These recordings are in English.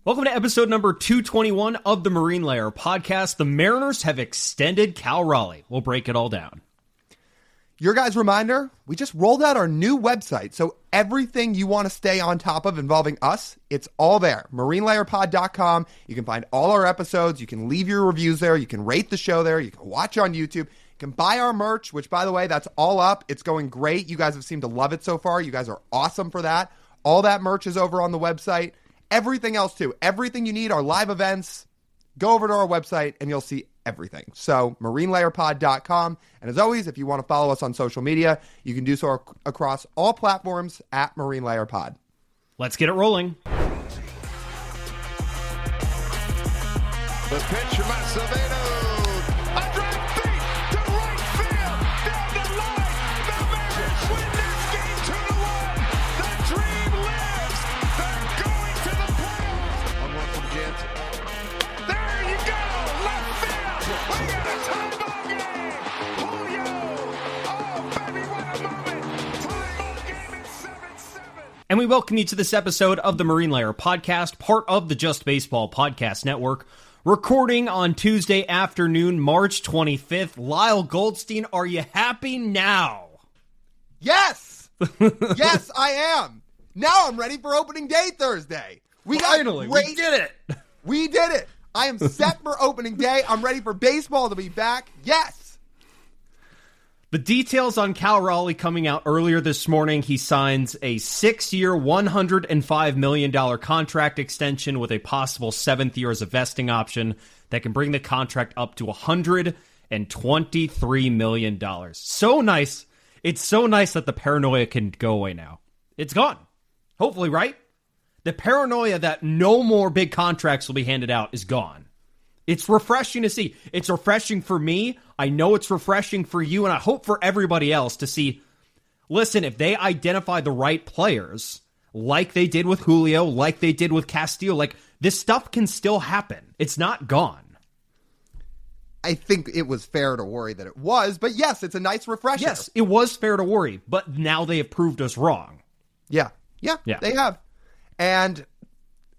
Welcome to episode number 221 of the Marine Layer podcast. The Mariners have extended Cal Raleigh. We'll break it all down. Your guys' reminder, we just rolled out our new website, so everything you want to stay on top of involving us, it's all there. MarineLayerPod.com. You can find all our episodes. You can leave your reviews there. You can rate the show there. You can watch on YouTube. You can buy our merch, which, by the way, that's all up. It's going great. You guys have seemed to love it so far. You guys are awesome for that. All that merch is over on the website. Everything else, too. Everything you need, our live events, go over to our website and you'll see everything. So, MarineLayerPod.com. And as always, if you want to follow us on social media, you can do so across all platforms at Marine Layer Pod. Let's get it rolling. The pitch from Acevedo. A drive feet to right field. Down the line. The Mariners win this game 2-1. The dream lives. They're going to the playoffs. 1-1 from Jansen. There you go. Left field. We got a tie ball game. Julio. Oh, baby, what a moment. Tie ball game at 7-7. And we welcome you to this episode of the Marine Layer podcast, part of the Just Baseball Podcast Network. Recording on Tuesday afternoon, March 25th. Lyle Goldstein, are you happy now? Yes! Yes, I am. Now I'm ready for opening day Thursday. Finally, we did it. We did it. I am set for opening day. I'm ready for baseball to be back. Yes! The details on Cal Raleigh coming out earlier this morning. He signs a 6-year, $105 million contract extension with a possible 7th year as a vesting option that can bring the contract up to $123 million. So nice. It's so nice that the paranoia can go away now. It's gone. Hopefully, right? The paranoia that no more big contracts will be handed out is gone. It's refreshing to see. It's refreshing for me. I know it's refreshing for you, and I hope for everybody else to see, listen, if they identify the right players, like they did with Julio, like they did with Castillo, like this stuff can still happen. It's not gone. I think it was fair to worry that it was, but yes, it's a nice refresher. Yes, it was fair to worry, but now they have proved us wrong. Yeah, they have. And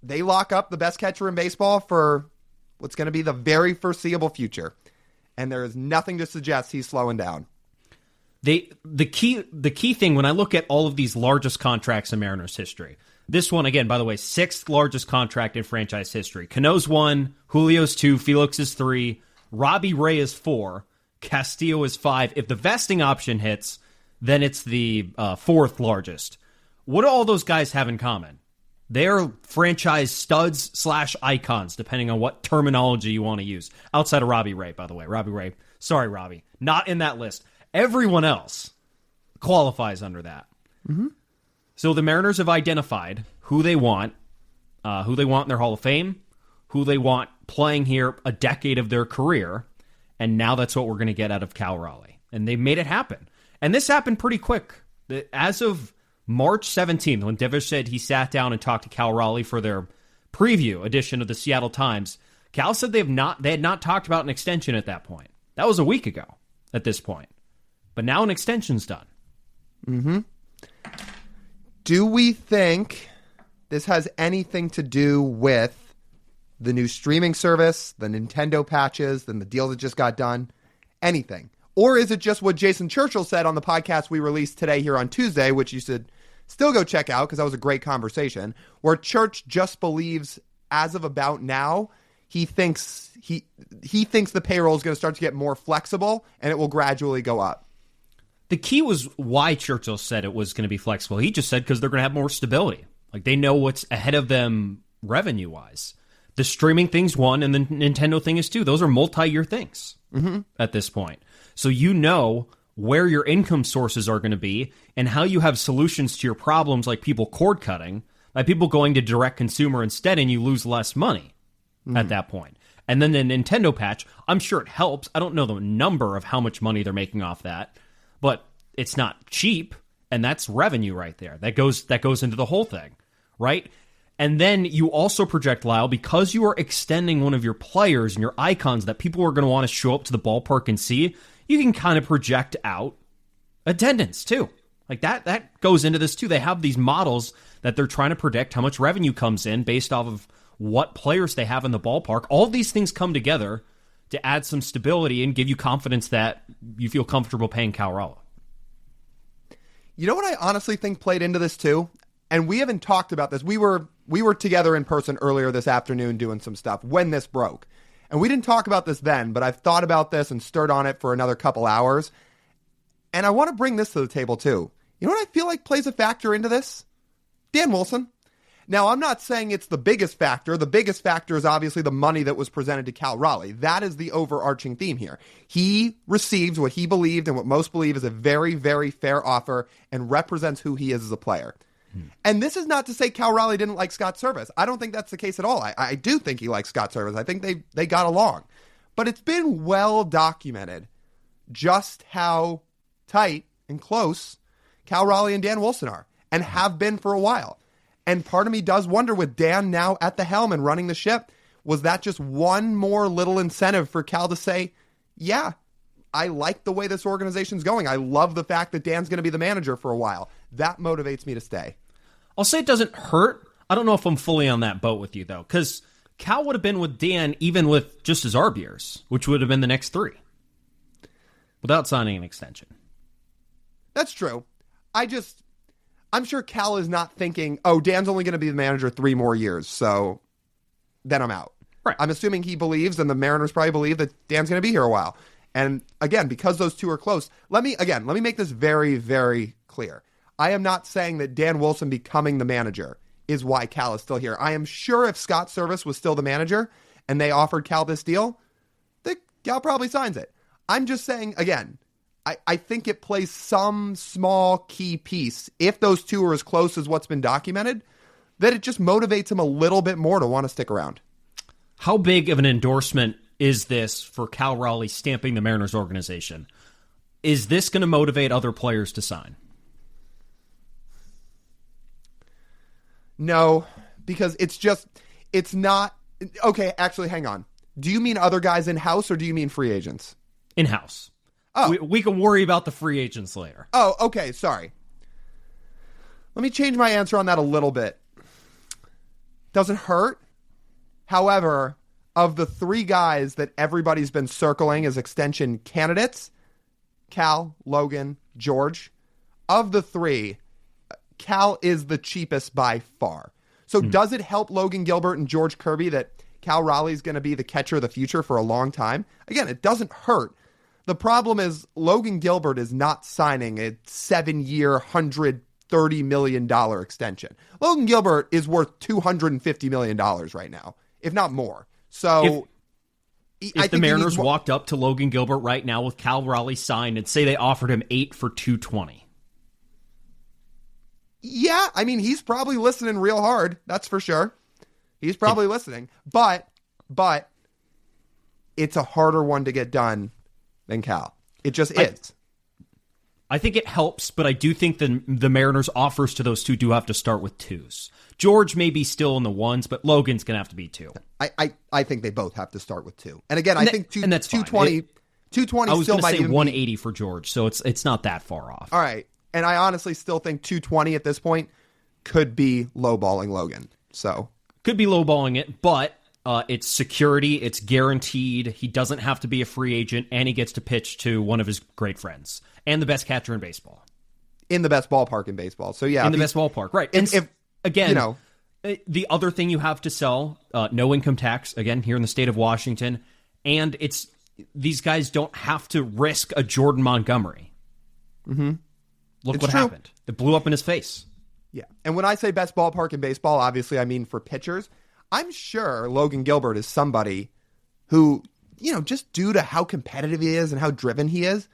they lock up the best catcher in baseball for what's going to be the very foreseeable future. And there is nothing to suggest he's slowing down. The key thing when I look at all of these largest contracts in Mariners history, this one, again, by the way, 6th largest contract in franchise history. Cano's 1, Julio's 2, Felix is 3, Robbie Ray is 4, Castillo is 5. If the vesting option hits, then it's the 4th largest. What do all those guys have in common? They're franchise studs / icons, depending on what terminology you want to use. Outside of Robbie Ray, by the way. Robbie Ray. Sorry, Robbie. Not in that list. Everyone else qualifies under that. Mm-hmm. So the Mariners have identified who they want in their Hall of Fame, who they want playing here a decade of their career, and now that's what we're going to get out of Cal Raleigh. And they made it happen. And this happened pretty quick. As of March 17th, when Divish said he sat down and talked to Cal Raleigh for their preview edition of the Seattle Times, Cal said they had not talked about an extension at that point. That was a week ago at this point. But now an extension's done. Mm-hmm. Do we think this has anything to do with the new streaming service, the Nintendo patches, then the deal that just got done? Anything? Or is it just what Jason Churchill said on the podcast we released today here on Tuesday, which you should still go check out because that was a great conversation, where Church just believes as of about now, he thinks the payroll is going to start to get more flexible and it will gradually go up. The key was why Churchill said it was going to be flexible. He just said because they're going to have more stability. Like they know what's ahead of them revenue-wise. The streaming thing's one and the Nintendo thing is two. Those are multi-year things at this point. So you know where your income sources are going to be and how you have solutions to your problems like people cord cutting, like people going to direct consumer instead and you lose less money at that point. And then the Nintendo patch, I'm sure it helps. I don't know the number of how much money they're making off that, but it's not cheap and that's revenue right there. That goes into the whole thing, right? And then you also project, Lyle, because you are extending one of your players and your icons that people are going to want to show up to the ballpark and see, you can kind of project out attendance too. Like that goes into this too. They have these models that they're trying to predict how much revenue comes in based off of what players they have in the ballpark. All of these things come together to add some stability and give you confidence that you feel comfortable paying Cal Raleigh. You know what I honestly think played into this too? And we haven't talked about this. We were together in person earlier this afternoon doing some stuff when this broke. And we didn't talk about this then, but I've thought about this and stirred on it for another couple hours. And I want to bring this to the table too. You know what I feel like plays a factor into this? Dan Wilson. Now, I'm not saying it's the biggest factor. The biggest factor is obviously the money that was presented to Cal Raleigh. That is the overarching theme here. He receives what he believed and what most believe is a very, very fair offer and represents who he is as a player. And this is not to say Cal Raleigh didn't like Scott Service. I don't think that's the case at all. I do think he likes Scott Service. I think they got along. But it's been well documented just how tight and close Cal Raleigh and Dan Wilson are and have been for a while. And part of me does wonder, with Dan now at the helm and running the ship, was that just one more little incentive for Cal to say, yeah, I like the way this organization's going. I love the fact that Dan's going to be the manager for a while. That motivates me to stay. I'll say it doesn't hurt. I don't know if I'm fully on that boat with you, though, because Cal would have been with Dan even with just his ARB years, which would have been the next 3, without signing an extension. That's true. I'm sure Cal is not thinking, oh, Dan's only going to be the manager 3 more years, so then I'm out. Right. I'm assuming he believes, and the Mariners probably believe, that Dan's going to be here a while. And again, because those two are close, let me make this very, very clear. I am not saying that Dan Wilson becoming the manager is why Cal is still here. I am sure if Scott Service was still the manager and they offered Cal this deal, that Cal probably signs it. I'm just saying, again, I think it plays some small key piece, if those two are as close as what's been documented, that it just motivates him a little bit more to want to stick around. How big of an endorsement is this for Cal Raleigh stamping the Mariners organization? Is this going to motivate other players to sign? No, because it's not. Okay, actually, hang on. Do you mean other guys in-house or do you mean free agents? In-house. Oh. We can worry about the free agents later. Oh, okay, sorry. Let me change my answer on that a little bit. Doesn't hurt. However, of the 3 guys that everybody's been circling as extension candidates, Cal, Logan, George, of the 3, Cal is the cheapest by far. So does it help Logan Gilbert and George Kirby that Cal Raleigh is going to be the catcher of the future for a long time? Again, it doesn't hurt. The problem is Logan Gilbert is not signing a 7-year, $130 million extension. Logan Gilbert is worth $250 million right now, if not more. So if the Mariners walked up to Logan Gilbert right now with Cal Raleigh signed and say they offered him 8 for $220. Yeah, I mean, he's probably listening real hard. That's for sure. He's probably listening. But it's a harder one to get done than Cal. It just is. I think it helps, but I do think the Mariners' offers to those two do have to start with 2s. George may be still in the 1s, but Logan's going to have to be 2. I think they both have to start with 2. And again, I think that's 220 I was still might say even 180 for George, so it's not that far off. All right. And I honestly still think 220 at this point could be lowballing Logan. So could be lowballing it, but it's security. It's guaranteed. He doesn't have to be a free agent, and he gets to pitch to one of his great friends and the best catcher in baseball. In the best ballpark in baseball. So, yeah. In the best ballpark, right. And again, you know, the other thing you have to sell, no income tax, again, here in the state of Washington, and these guys don't have to risk a Jordan Montgomery. Mm-hmm. Look what happened. It blew up in his face. Yeah. And when I say best ballpark in baseball, obviously I mean for pitchers. I'm sure Logan Gilbert is somebody who, just due to how competitive he is and how driven he is,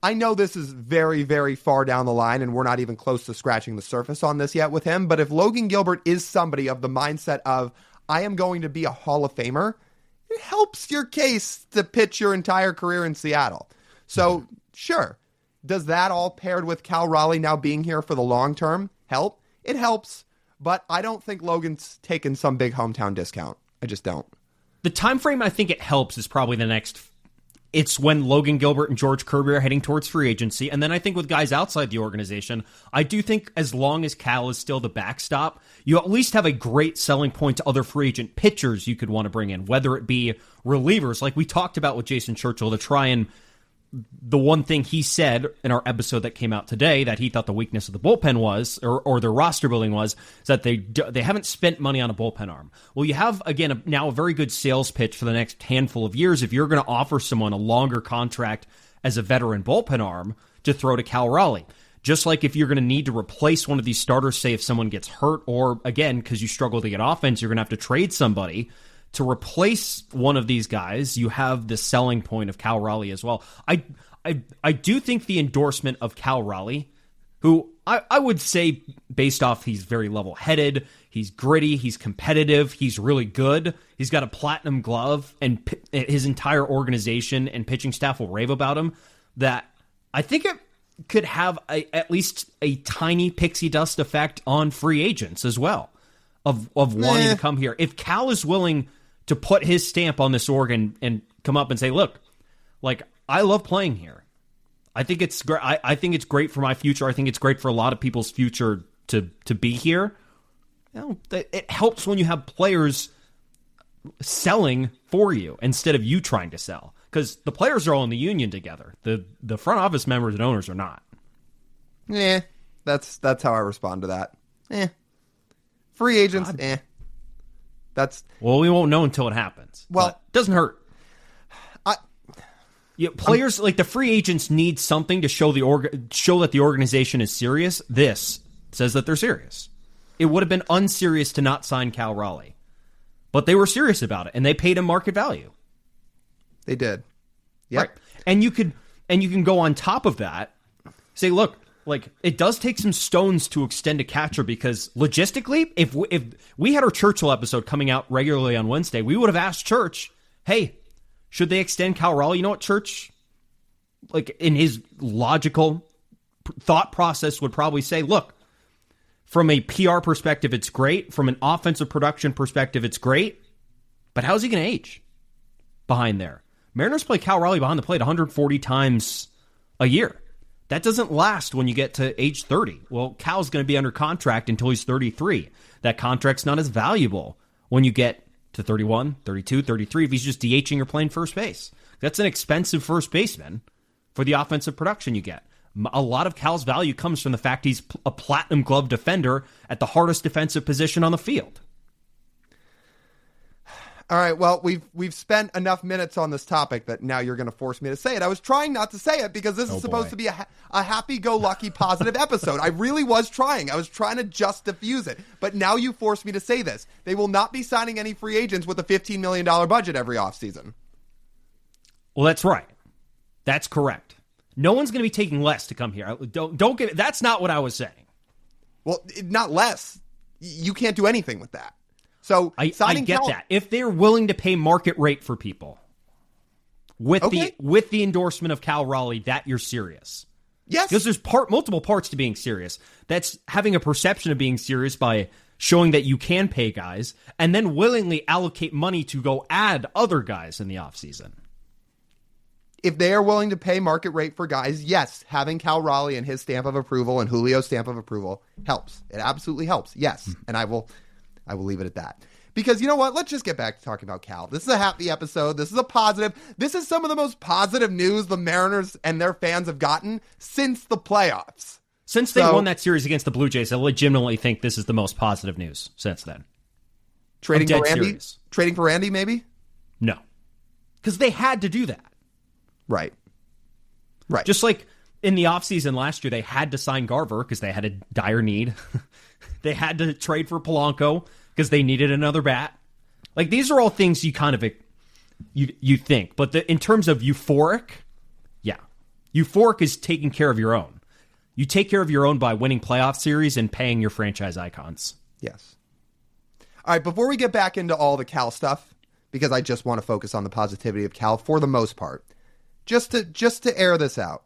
I know this is very, very far down the line and we're not even close to scratching the surface on this yet with him. But if Logan Gilbert is somebody of the mindset of, I am going to be a Hall of Famer, it helps your case to pitch your entire career in Seattle. So, sure. Does that all paired with Cal Raleigh now being here for the long term help? It helps, but I don't think Logan's taken some big hometown discount. I just don't. The time frame I think it helps is probably the next it's when Logan Gilbert and George Kirby are heading towards free agency. And then I think with guys outside the organization, I do think as long as Cal is still the backstop, you at least have a great selling point to other free agent pitchers you could want to bring in, whether it be relievers, like we talked about with Jason Churchill, to try and the one thing he said in our episode that came out today that he thought the weakness of the bullpen was, or their roster building was, is that they haven't spent money on a bullpen arm. Well, you have, again, now a very good sales pitch for the next handful of years if you're going to offer someone a longer contract as a veteran bullpen arm to throw to Cal Raleigh. Just like if you're going to need to replace one of these starters, say if someone gets hurt, or again, because you struggle to get offense, you're going to have to trade somebody to replace one of these guys. You have the selling point of Cal Raleigh as well. I do think the endorsement of Cal Raleigh, who I would say based off he's very level-headed, he's gritty, he's competitive, he's really good, he's got a platinum glove, and his entire organization and pitching staff will rave about him, that I think it could have at least a tiny pixie dust effect on free agents as well of wanting to come here. If Cal is willing to put his stamp on this org and come up and say, look, like, I love playing here. I think it's great. I think it's great for my future. I think it's great for a lot of people's future to be here. You know, it helps when you have players selling for you instead of you trying to sell, because the players are all in the union together. The front office members and owners are not. Yeah, that's how I respond to that. Free agents, That's well, we won't know until it happens. Well, it doesn't hurt. Players like the free agents need something to show that the organization is serious. This says that they're serious. It would have been unserious to not sign Cal Raleigh, but they were serious about it and they paid him market value. They did. Yep. Right. And you can go on top of that, say, look, like, it does take some stones to extend a catcher, because logistically, if we had our Churchill episode coming out regularly on Wednesday, we would have asked Church, hey, should they extend Cal Raleigh? You know what Church, like, in his logical thought process, would probably say, look, from a PR perspective, it's great. From an offensive production perspective, it's great. But how's he going to age behind there? Mariners play Cal Raleigh behind the plate 140 times a year. That doesn't last when you get to age 30. Well, Cal's going to be under contract until he's 33. That contract's not as valuable when you get to 31, 32, 33 if he's just DHing or playing first base. That's an expensive first baseman for the offensive production you get. A lot of Cal's value comes from the fact he's a platinum glove defender at the hardest defensive position on the field. All right, well, we've spent enough minutes on this topic that now you're going to force me to say it. I was trying not to say it because this is supposed to be a happy-go-lucky positive episode. I really was trying. I was trying to just diffuse it. But now you forced me to say this. They will not be signing any free agents with a $15 million budget every offseason. Well, that's right. That's correct. No one's going to be taking less to come here. Don't get. That's not what I was saying. Well, not less. You can't do anything with that. So I get that. If they're willing to pay market rate for people with the endorsement of Cal Raleigh, that you're serious. Yes. Because there's multiple parts to being serious. That's having a perception of being serious by showing that you can pay guys and then willingly allocate money to go add other guys in the offseason. If they are willing to pay market rate for guys, yes, having Cal Raleigh and his stamp of approval and Julio's stamp of approval helps. It absolutely helps. Yes. And I will leave it at that. Because you know what? Let's just get back to talking about Cal. This is a happy episode. This is a positive. This is some of the most positive news the Mariners and their fans have gotten since the playoffs. Since they won that series against the Blue Jays, I legitimately think this is the most positive news since then. Trading for Randy? Serious. Trading for Randy, maybe? No. Because they had to do that. Right. Just like in the offseason last year, they had to sign Garver because they had a dire need. They had to trade for Polanco because they needed another bat. Like, these are all things you kind of you think. But in terms of euphoric, yeah. Euphoric is taking care of your own. You take care of your own by winning playoff series and paying your franchise icons. Yes. All right, before we get back into all the Cal stuff, because I just want to focus on the positivity of Cal for the most part, just to air this out,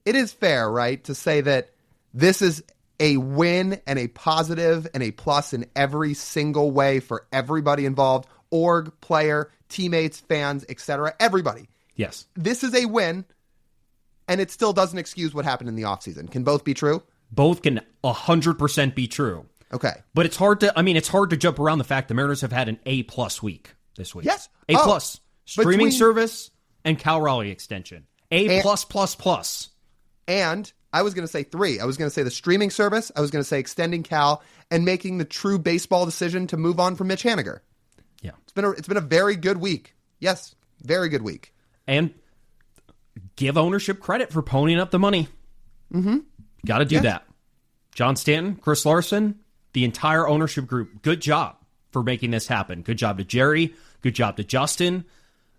it is fair, right, to say that this is a win and a positive and a plus in every single way for everybody involved, org, player, teammates, fans, etc. Everybody. Yes. This is a win, and it still doesn't excuse what happened in the offseason. Can both be true? Both can 100% be true. Okay. But it's hard to jump around the fact the Mariners have had an A-plus week this week. Yes. A-plus. Streaming Between- service and Cal Raleigh extension. A+++. And I was going to say 3. I was going to say the streaming service. I was going to say extending Cal and making the true baseball decision to move on from Mitch Haniger. Yeah. It's been a very good week. Yes, very good week. And give ownership credit for ponying up the money. Mm-hmm. Got to do that. John Stanton, Chris Larson, the entire ownership group, good job for making this happen. Good job to Jerry. Good job to Justin.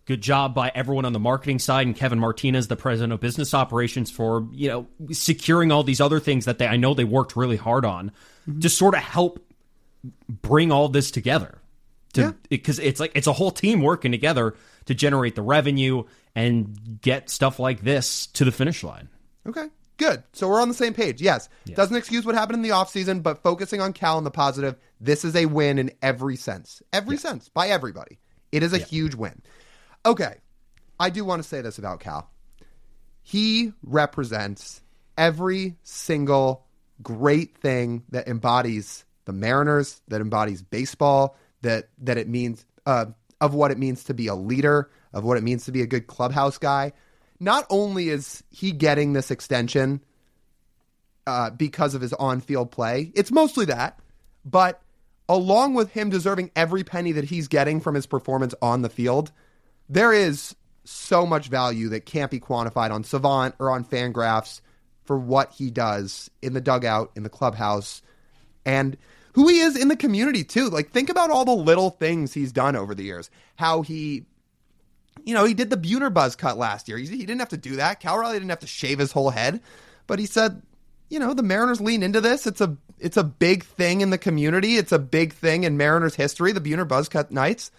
Good job by everyone on the marketing side and Kevin Martinez, the president of business operations, for securing all these other things that I know they worked really hard on to sort of help bring all this together. Because it's a whole team working together to generate the revenue and get stuff like this to the finish line. Okay, good. So we're on the same page. Yes, doesn't excuse what happened in the offseason, but focusing on Cal and the positive, this is a win in every sense. Every sense, by everybody. It is a huge win. Okay, I do want to say this about Cal. He represents every single great thing that embodies the Mariners, that embodies baseball, that it means of what it means to be a leader, of what it means to be a good clubhouse guy. Not only is he getting this extension because of his on-field play, it's mostly that, but along with him deserving every penny that he's getting from his performance on the field, there is so much value that can't be quantified on Savant or on Fangraphs for what he does in the dugout, in the clubhouse, and who he is in the community too. Like, think about all the little things he's done over the years. How he did the Buhner buzz cut last year. He didn't have to do that. Cal Raleigh didn't have to shave his whole head, but he said, the Mariners lean into this. It's a big thing in the community. It's a big thing in Mariners history, the Buhner buzz cut nights.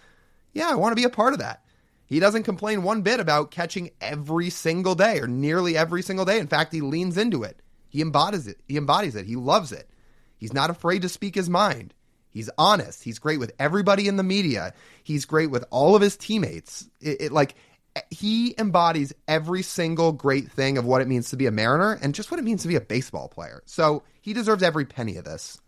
Yeah, I want to be a part of that. He doesn't complain one bit about catching every single day or nearly every single day. In fact, he leans into it. He embodies it. He loves it. He's not afraid to speak his mind. He's honest. He's great with everybody in the media. He's great with all of his teammates. He embodies every single great thing of what it means to be a Mariner and just what it means to be a baseball player. So he deserves every penny of this.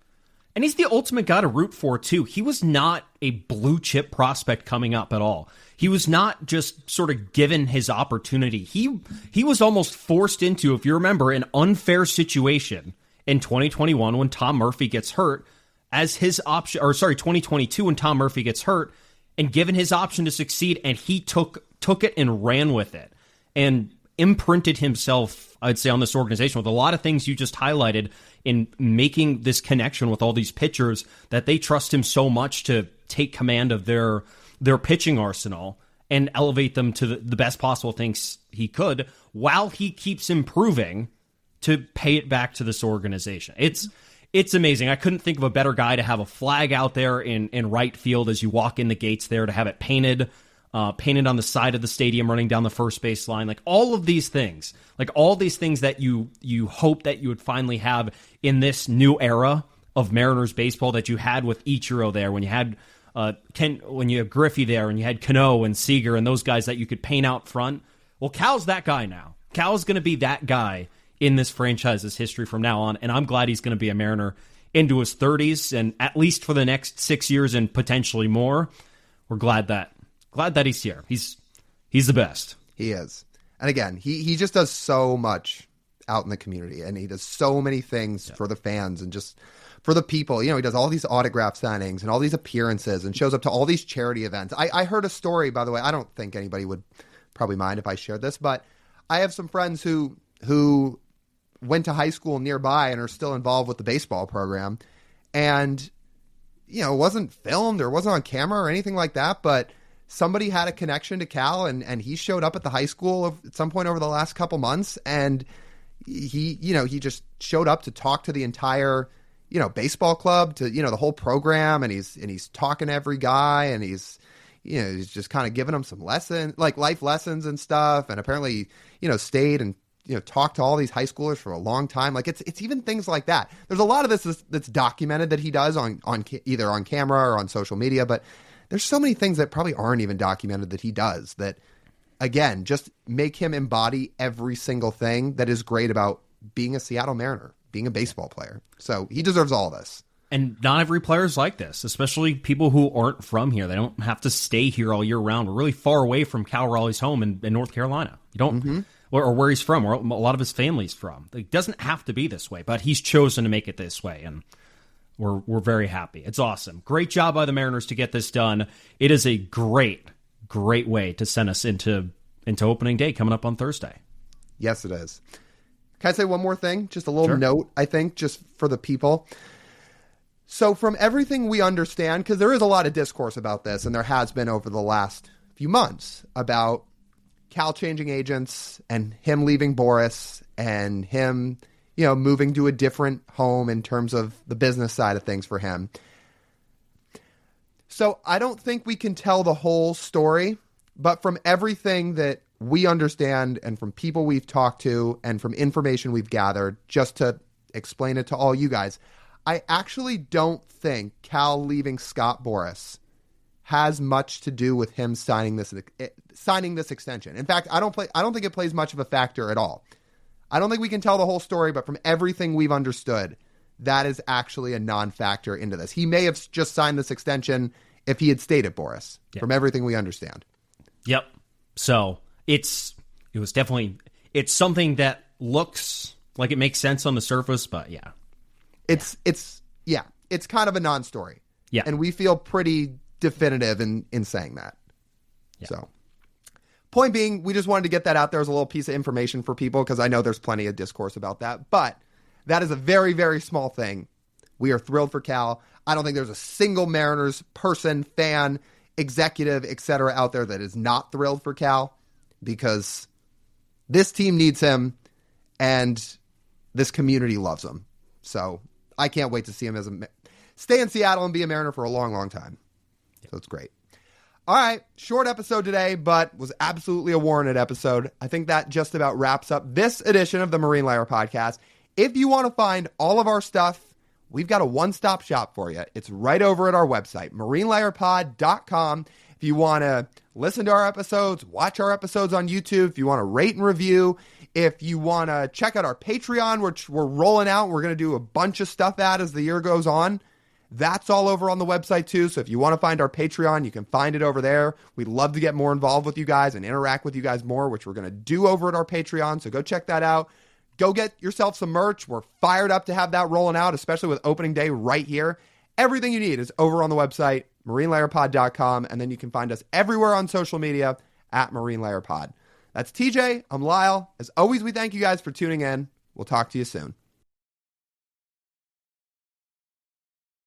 And he's the ultimate guy to root for, too. He was not a blue chip prospect coming up at all. He was not just sort of given his opportunity. He was almost forced into, if you remember, an unfair situation in 2021 when Tom Murphy gets hurt as his option, 2022 when Tom Murphy gets hurt and given his option to succeed, and he took it and ran with it and imprinted himself, I'd say, on this organization with a lot of things you just highlighted in making this connection with all these pitchers that they trust him so much to take command of their pitching arsenal and elevate them to the best possible things he could while he keeps improving to pay it back to this organization. It's amazing. I couldn't think of a better guy to have a flag out there in right field as you walk in the gates there, to have it painted on the side of the stadium running down the first base line. Like all these things that you hope that you would finally have in this new era of Mariners baseball that you had with Ichiro there, when you had when you had Griffey there, and you had Cano and Seager and those guys that you could paint out front. Well, Cal's that guy now. Cal's going to be that guy in this franchise's history from now on, and I'm glad he's going to be a Mariner into his 30s and at least for the next 6 years and potentially more. We're glad that he's here. He's the best. He is. And again, he just does so much out in the community, and he does so many things for the fans and just for the people. He does all these autograph signings and all these appearances and shows up to all these charity events. I heard a story, by the way. I don't think anybody would probably mind if I shared this, but I have some friends who went to high school nearby and are still involved with the baseball program. And, it wasn't filmed or wasn't on camera or anything like that, but somebody had a connection to Cal, and he showed up at the high school at some point over the last couple months, and he just showed up to talk to the entire, baseball club, to, the whole program, and he's talking to every guy, and he's just kind of giving them some lessons, like life lessons and stuff, and apparently, stayed and talked to all these high schoolers for a long time. Like it's even things like that. There's a lot of this that's documented that he does on either on camera or on social media, but there's so many things that probably aren't even documented that he does that again, just make him embody every single thing that is great about being a Seattle Mariner, being a baseball player. So he deserves all this. And not every player is like this, especially people who aren't from here. They don't have to stay here all year round. We're really far away from Cal Raleigh's home in North Carolina. You don't, or where he's from, or a lot of his family's from. It doesn't have to be this way, but he's chosen to make it this way, and we're very happy. It's awesome. Great job by the Mariners to get this done. It is a great way to send us into opening day coming up on Thursday. Yes, it is. Can I say one more thing? Just a little note, I think, just for the people. So from everything we understand, because there is a lot of discourse about this, and there has been over the last few months about Cal changing agents and him leaving Boris and him, moving to a different home in terms of the business side of things for him. So I don't think we can tell the whole story, but from everything that we understand and from people we've talked to and from information we've gathered, just to explain it to all you guys, I actually don't think Cal leaving Scott Boras has much to do with him signing this extension. In fact, I don't think it plays much of a factor at all. I don't think we can tell the whole story, but from everything we've understood, that is actually a non-factor into this. He may have just signed this extension if he had stayed at Boris, from everything we understand. Yep. So it's something that looks like it makes sense on the surface, but yeah. It's kind of a non-story. Yeah. And we feel pretty definitive in saying that. Yeah. So point being, we just wanted to get that out there as a little piece of information for people, because I know there's plenty of discourse about that, but that is a very, very small thing. We are thrilled for Cal. I don't think there's a single Mariners person, fan, executive, etc. out there that is not thrilled for Cal, because this team needs him and this community loves him. So I can't wait to see him stay in Seattle and be a Mariner for a long, long time. So it's great. All right. Short episode today, but was absolutely a warranted episode. I think that just about wraps up this edition of the Marine Layer Podcast. If you want to find all of our stuff, we've got a one-stop shop for you. It's right over at our website, marinelayerpod.com. If you want to listen to our episodes, watch our episodes on YouTube, if you want to rate and review, if you want to check out our Patreon, which we're rolling out, we're going to do a bunch of stuff as the year goes on. That's all over on the website too. So if you want to find our Patreon, you can find it over there. We'd love to get more involved with you guys and interact with you guys more, which we're going to do over at our Patreon. So go check that out. Go get yourself some merch. We're fired up to have that rolling out, especially with opening day right here. Everything you need is over on the website, marinelayerpod.com. And then you can find us everywhere on social media at marinelayerpod. That's TJ. I'm Lyle. As always, we thank you guys for tuning in. We'll talk to you soon.